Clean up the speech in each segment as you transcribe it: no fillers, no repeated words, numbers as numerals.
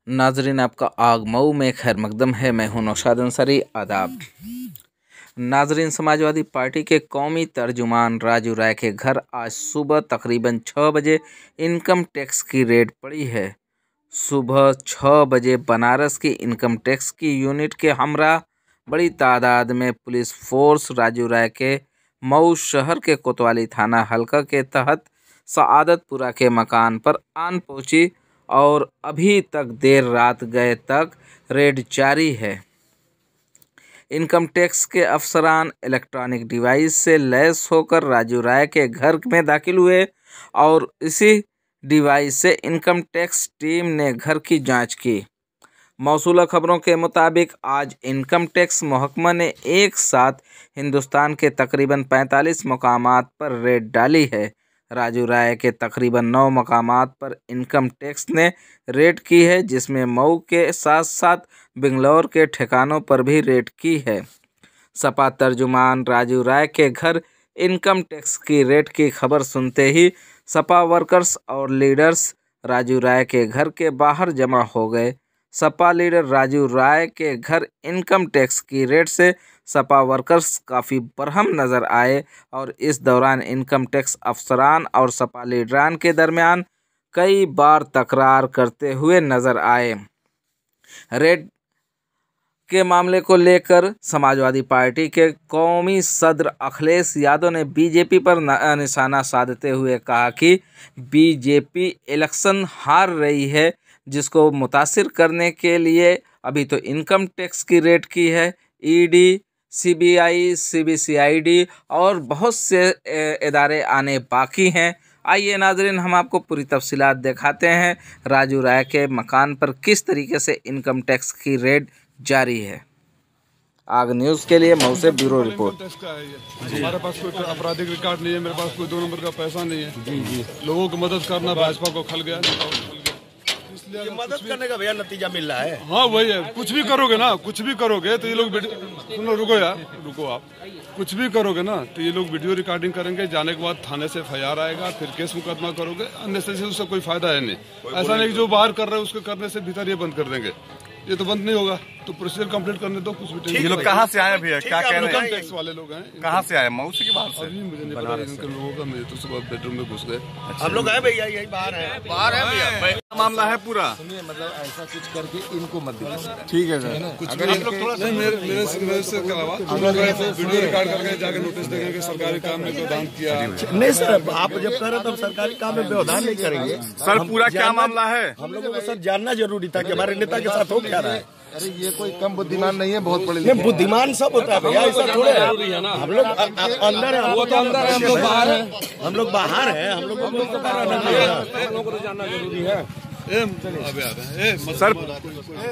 नाजरीन, आपका आग मऊ में खैर मकदम है। मैं हूं नौशाद अंसारी। आदाब नाजरीन, समाजवादी पार्टी के कौमी तर्जुमान राजू राय के घर आज सुबह तकरीबन 6 बजे इनकम टैक्स की रेड पड़ी है। सुबह 6 बजे बनारस की इनकम टैक्स की यूनिट के हमरा बड़ी तादाद में पुलिस फोर्स राजू राय के मऊ शहर के कोतवाली थाना हल्का के तहत सआदतपुरा के मकान पर आन पहुंची और अभी तक देर रात गए तक रेड जारी है। इनकम टैक्स के अफसरान इलेक्ट्रॉनिक डिवाइस से लैस होकर राजू राय के घर में दाखिल हुए और इसी डिवाइस से इनकम टैक्स टीम ने घर की जांच की। मौसूला खबरों के मुताबिक आज इनकम टैक्स महकमा ने एक साथ हिंदुस्तान के तकरीबन 45 मकामात पर रेड डाली है। राजू राय के तकरीबन 9 मकामात पर इनकम टैक्स ने रेड की है, जिसमें मऊ के साथ साथ बेंगलौर के ठिकानों पर भी रेड की है। सपा तर्जुमान राजू राय के घर इनकम टैक्स की रेड की खबर सुनते ही सपा वर्कर्स और लीडर्स राजू राय के घर के बाहर जमा हो गए। सपा लीडर राजू राय के घर इनकम टैक्स की रेड से सपा वर्कर्स काफ़ी बरहम नज़र आए और इस दौरान इनकम टैक्स अफसरान और सपा लीडरान के दरमियान कई बार तकरार करते हुए नज़र आए। रेड के मामले को लेकर समाजवादी पार्टी के कौमी सदर अखिलेश यादव ने बीजेपी पर निशाना साधते हुए कहा कि बीजेपी इलेक्शन हार रही है, जिसको मुतासिर करने के लिए अभी तो इनकम टैक्स की रेड की है। ईडी, सीबीआई, सीबीसीआईडी और बहुत से इदारे आने बाकी हैं। आइए नाजरीन, हम आपको पूरी तफसीलात दिखाते हैं राजू राय के मकान पर किस तरीके से इनकम टैक्स की रेड जारी है। आग न्यूज़ के लिए मऊ से ब्यूरो रिपोर्ट। हमारे पास कोई आपराधिक रिकॉर्ड नहीं है, मेरे पास कोई 2 नंबर का पैसा नहीं है। जी लोगों की मदद करना भाजपा को खल गया, इसलिए मदद करने का भैया नतीजा मिल रहा है। हाँ वही है, कुछ भी करोगे ना, कुछ भी करोगे तो ये लोग सुनो, रुको यार, रुको आप, कुछ भी करोगे ना तो ये लोग वीडियो रिकॉर्डिंग करेंगे, जाने के बाद थाने से FIR आएगा, फिर केस मुकदमा करोगे, अन्य से उससे कोई फायदा है नहीं। ऐसा नहीं कि जो बाहर कर रहे हैं उसके करने से भीतर ये बंद कर देंगे, ये तो बंद नहीं होगा। तो प्रोसीजर कंप्लीट करने दो, कुछ भी। ये लोग कहाँ से आए भैया, क्या कह रहे हैं? इनकम टैक्स वाले लोग हैं। कहाँ से आए, मऊ से की बात से? अभी मुझे नहीं पता इनके लोगों का, मुझे तो सुबह बेडरूम में घुस गए। हम लोग हैं भैया, यही बाहर है भैया। मामला है पूरा, मतलब ऐसा कुछ करके इनको मत दीजिए। ठीक है सर। कुछ अगर आप लोग थोड़ा सा मेरे से के अलावा वीडियो रिकॉर्ड करके जाके नोटिस देंगे कि सरकारी काम में व्यवधान किया। नहीं सर, आप जब कह रहे तो सरकारी काम में व्यवधान नहीं करेंगे सर। पूरा क्या मामला है हम लोगों को सर जानना जरूरी था कि हमारे नेता के साथ हो क्या रहा है। अरे ये कोई कम बुद्धिमान नहीं है, बहुत पढ़े लिखे। बुद्धिमान सब होता है भैया, ऐसा थोड़े है। हम लोग अंदर है, वो तो अंदर है, हम लोग बाहर है। हम लोग बाहर है, हम लोग को जानना जरूरी है।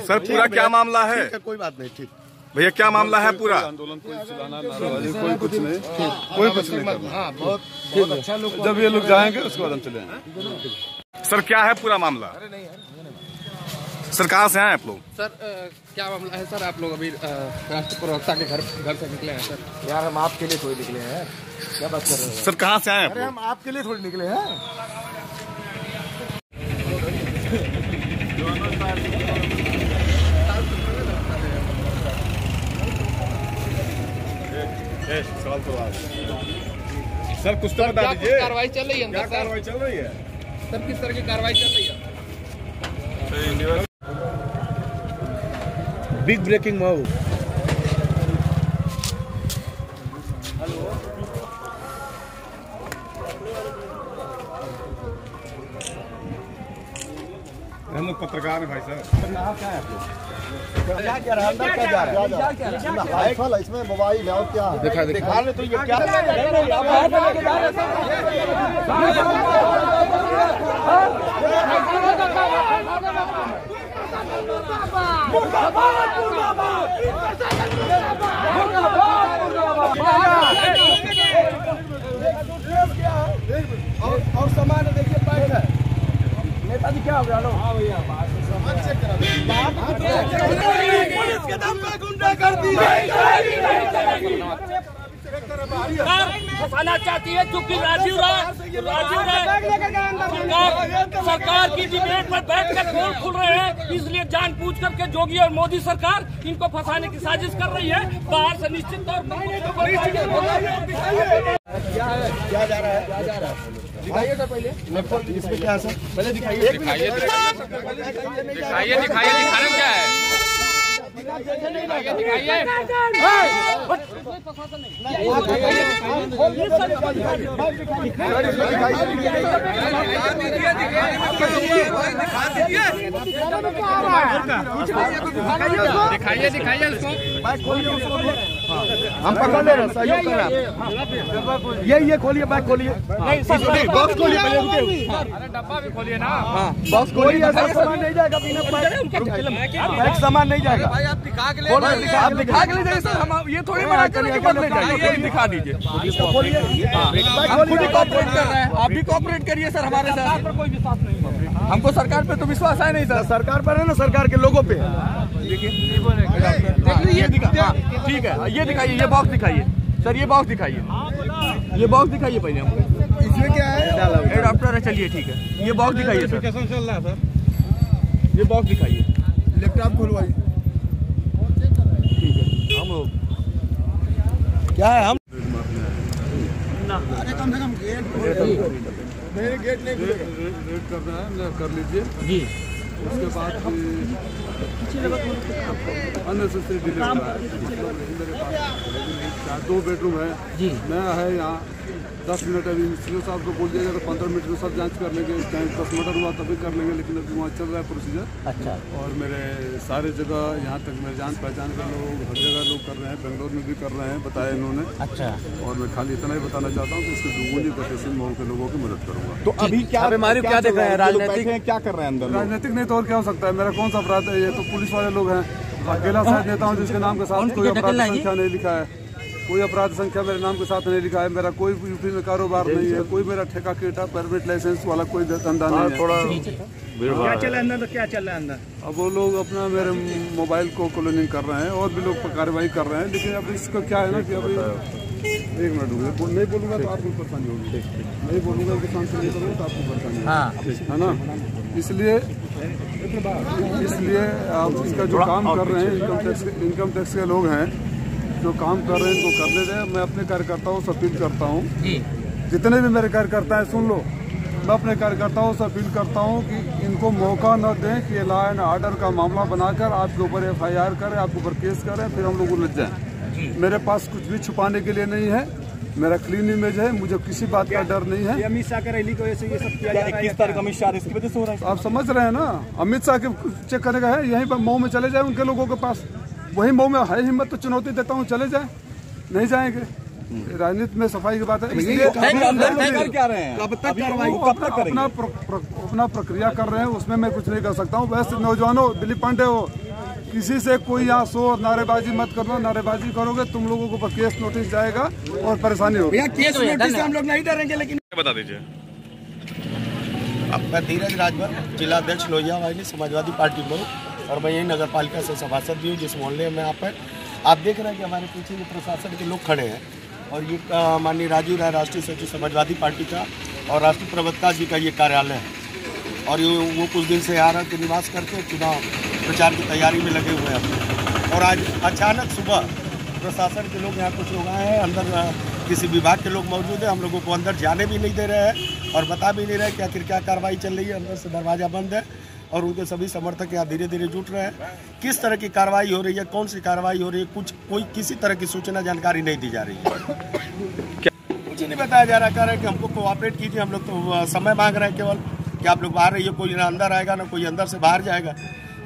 सर पूरा क्या मामला है? कोई बात नहीं, ठीक भैया, क्या मामला है पूरा? आंदोलन कोई चलाना, नाराबाजी कोई कुछ नहीं, कोई कुछ नहीं करना। हाँ, बहुत अच्छा लोग, जब ये लोग जाएंगे उसके बाद हम चले। सर क्या है पूरा मामला? सर कहाँ से आए आप लोग? सर क्या मामला है सर? आप लोग अभी राष्ट्रीय प्रवक्ता के घर से निकले हैं सर? यार हम आपके लिए थोड़ी निकले हैं, क्या बात कर रहे हैं? सर कहाँ से आए आप अरे लोग? हम आपके लिए थोड़ी निकले हैं। सर कुछ तो बता दीजिए, कार्रवाई चल रही है? क्या कार्रवाई चल रही है सर, किस तरह की कार्रवाई चल रही है? Big breaking Mau. हम लोग पत्रकार हैं भाई साहब। क्या है आप लोग? क्या रहा अंदर, क्या जा रहा है? इसमें मोबाइल है और क्या है? दिखा ले तो ये क्या और सामान देखिए पैक है। नेताजी क्या हो गया? हाँ भैया, पुलिस के दम पे गुंडागर्दी। फंसाना चाहती है, क्योंकि राजीव राय सरकार की डिबेट में बैठकर पोल खुल रहे हैं, इसलिए जानबूझ करके योगी और मोदी सरकार इनको फंसाने की साजिश कर रही है। बाहर से निश्चित तौर पर क्या जा रहा है दिखाइए सर पहले इसमें क्या है सर पहले दिखाइए दिखाना क्या है दिखाइए उसको हम पकड़ ले रहे हैं, सहयोग कर रहे हैं। ये खोलिए, बैग खोलिए, बॉक्स खोलिए, अरे डब्बा भी खोलिए ना। बॉक्स खोलिए, सामान नहीं जाएगा, बैग सामान नहीं जाएगा। आप दिखा के ले जाइए सर, हम ये थोड़ी मना करेंगे कि बदले जाइए, दिखा दीजिए। खोलिए, हम खुद ही कोऑपरेट कर रहे हैं, आप भी कोऑपरेट करिए सर हमारे साथ। कोई विश्वास नहीं, हमको सरकार पे तो विश्वास है नहीं सर। सरकार पर है ना, सरकार के लोगों पे। देखिए ये ठीक है, ये दिखाइए, ये बॉक्स दिखाइए सर, ये बॉक्स दिखाइए, ये बॉक्स दिखाइए पहले हमको। इसमें क्या है? डॉक्टर है, चलिए ठीक है, ये बॉक्स दिखाइए सर। कैसा चल रहा है सर? ये बॉक्स दिखाइए, लैपटॉप खोलवाइए। ठीक है, हम लोग क्या है, हम अरे कम से कम गेट मेरे गेट नहीं खुलेगा, रेड करना है, कर लीजिए जी। उसके बाद अननेसेसरी डिले हो रहा है। मेरे पास 2 बेडरूम है जी, नया है यहाँ। 10 मिनट अभी सीओ साहब को बोल दिया तो 15 मिनट में सब जांच कर लेंगे, चाहे 10 मिनट हुआ तभी कर लेंगे, लेकिन अभी वहाँ चल रहा है प्रोसीजर। अच्छा। और मेरे सारे जगह यहाँ तक मेरे जान पहचान के लोग हर जगह लोग कर रहे हैं, बेंगलोर में भी कर रहे हैं, बताया इन्होंने। अच्छा। और मैं खाली इतना ही बताना चाहता हूँ कि इसके दुगुनी गतिशील माहौल के लोगों की मदद करूँगा। तो अभी क्या बीमारी क्या देख रहे हैं, राजनीतिक क्या कर रहे हैं अंदर? राजनीतिक नहीं तो और क्या हो सकता है, मेरा कौन सा अपराध है? ये तो पुलिस वाले लोग हैं। अकेला शायद नेता हूँ जिसके नाम के साथ कोई अपराध संख्या नहीं लिखा है, कोई अपराध संख्या मेरे नाम के साथ नहीं लिखा है। मेरा कोई यूपी में कारोबार नहीं है, कोई मेरा ठेका केटा परमिट लाइसेंस वाला कोई धंधा नहीं है। क्या चल रहा है अंदर, तो क्या चल रहा है अंदर? अब वो लोग अपना मेरे मोबाइल को क्लोनिंग कर रहे हैं और भी लोग कार्रवाई कर रहे हैं, लेकिन अब इसका क्या है ना कि अभी 1 मिनट रुकिए, नहीं बोलूँगा तो आपको परेशानी होगी, नहीं बोलूँगा कि शांति नहीं करूँगा तो आपको परेशानी होगी, है ना। इसलिए आप इसका जो काम कर रहे हैं, इनकम टैक्स के लोग हैं जो काम कर रहे हैं, इनको करने दें। मैं अपने कार्यकर्ताओं से अपील करता हूँ, जितने भी मेरे कार्यकर्ता हैं सुन लो, मैं अपने कार्यकर्ताओं से अपील करता हूँ कि इनको मौका न दें कि लॉ एंड ऑर्डर का मामला बनाकर आपके ऊपर FIR करें, आपके ऊपर केस करें, फिर हम लोग उलझ जाएं। मेरे पास कुछ भी छुपाने के लिए नहीं है, मेरा क्लीन इमेज है, मुझे किसी बात का डर नहीं है। अमित शाह का रैली को ऐसे ये सब किया जा रहा है, 21 तारीख अमित शाह इसकी वजह से हो रहा है। आप समझ रहे हैं ना, अमित शाह के चेक करने का है, यहीं पर मऊ में चले जाए उनके लोगों के पास, वही मऊ में है हिम्मत तो चुनौती देता हूँ, चले जाए, नहीं जाएंगे। राजनीति में सफाई की बात है, इसलिए अपना प्रक्रिया कर रहे हैं, उसमें मैं कुछ नहीं कर सकता हूँ। वैसे नौजवानों, दिलीप पांडे हो, किसी से कोई यहाँ शोर नारेबाजी मत करना, नारेबाजी करोगे तुम लोगों को केस नोटिस जाएगा और परेशानी होगी। केस नोटिस हम लोग नहीं डरेंगे, लेकिन बता दीजिए। मैं धीरज राजभर, जिला अध्यक्ष लोहिया वाहिनी समाजवादी पार्टी मऊ, और मैं यही नगर पालिका से सभासद भी हूँ जिस मोहल्ले में आप देख रहे हैं कि हमारे पीछे ये प्रशासन के लोग खड़े हैं, और ये माननीय राजीव राय राष्ट्रीय सचिव समाजवादी पार्टी का और राष्ट्रीय प्रवक्ता जी का ये कार्यालय है, और वो कुछ दिन से यहाँ के निवास करके चुनाव प्रचार की तैयारी में लगे हुए हैं। और आज अचानक सुबह प्रशासन के लोग यहाँ कुछ लोग आए हैं, अंदर किसी विभाग के लोग मौजूद हैं, हम लोगों को अंदर जाने भी नहीं दे रहे हैं और बता भी नहीं रहे कि आखिर क्या कार्रवाई चल रही है। अंदर से दरवाज़ा बंद है और उनके सभी समर्थक यहाँ धीरे धीरे जुट रहे हैं। किस तरह की कार्रवाई हो रही है, कौन सी कार्रवाई हो रही है, कोई किसी तरह की सूचना जानकारी नहीं दी जा रही है। कुछ नहीं बताया जा रहा, कह रहे हैं कि हमको कोऑपरेट कीजिए, हम लोग तो समय मांग रहे हैं केवल कि आप लोग बाहर रहिए, कोई ना अंदर आएगा ना कोई अंदर से बाहर जाएगा।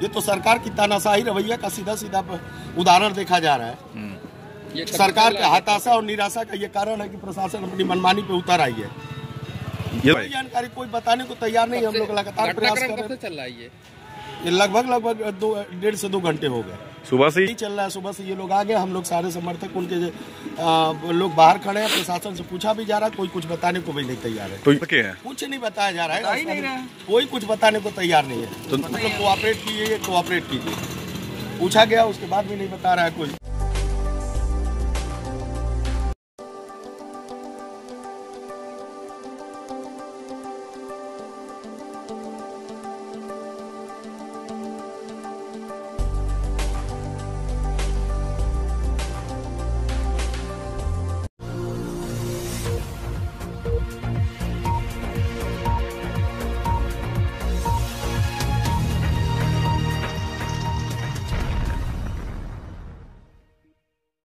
ये तो सरकार की तानाशाही रवैया का सीधा सीधा उदाहरण देखा जा रहा है। सरकार के हताशा और निराशा का ये कारण है कि प्रशासन अपनी मनमानी पे उतर आई है। कोई जानकारी कोई बताने को तैयार नहीं है। हम लोग लगातार प्रयास कर रहे हैं। चल रहा है ये लगभग 1.5 से 2 घंटे हो गए। सुबह से ही चल रहा है। सुबह से ये लोग आ गए, हम लोग सारे समर्थक उनके लोग बाहर खड़े हैं। प्रशासन से पूछा भी जा रहा है, कोई कुछ बताने को भी नहीं तैयार है। तो कुछ नहीं बताया जा रहा है, कोई कुछ बताने को तैयार नहीं है। तो कोऑपरेट कीजिए, कोऑपरेट कीजिए। पूछा गया, उसके बाद भी नहीं बता रहा है कोई।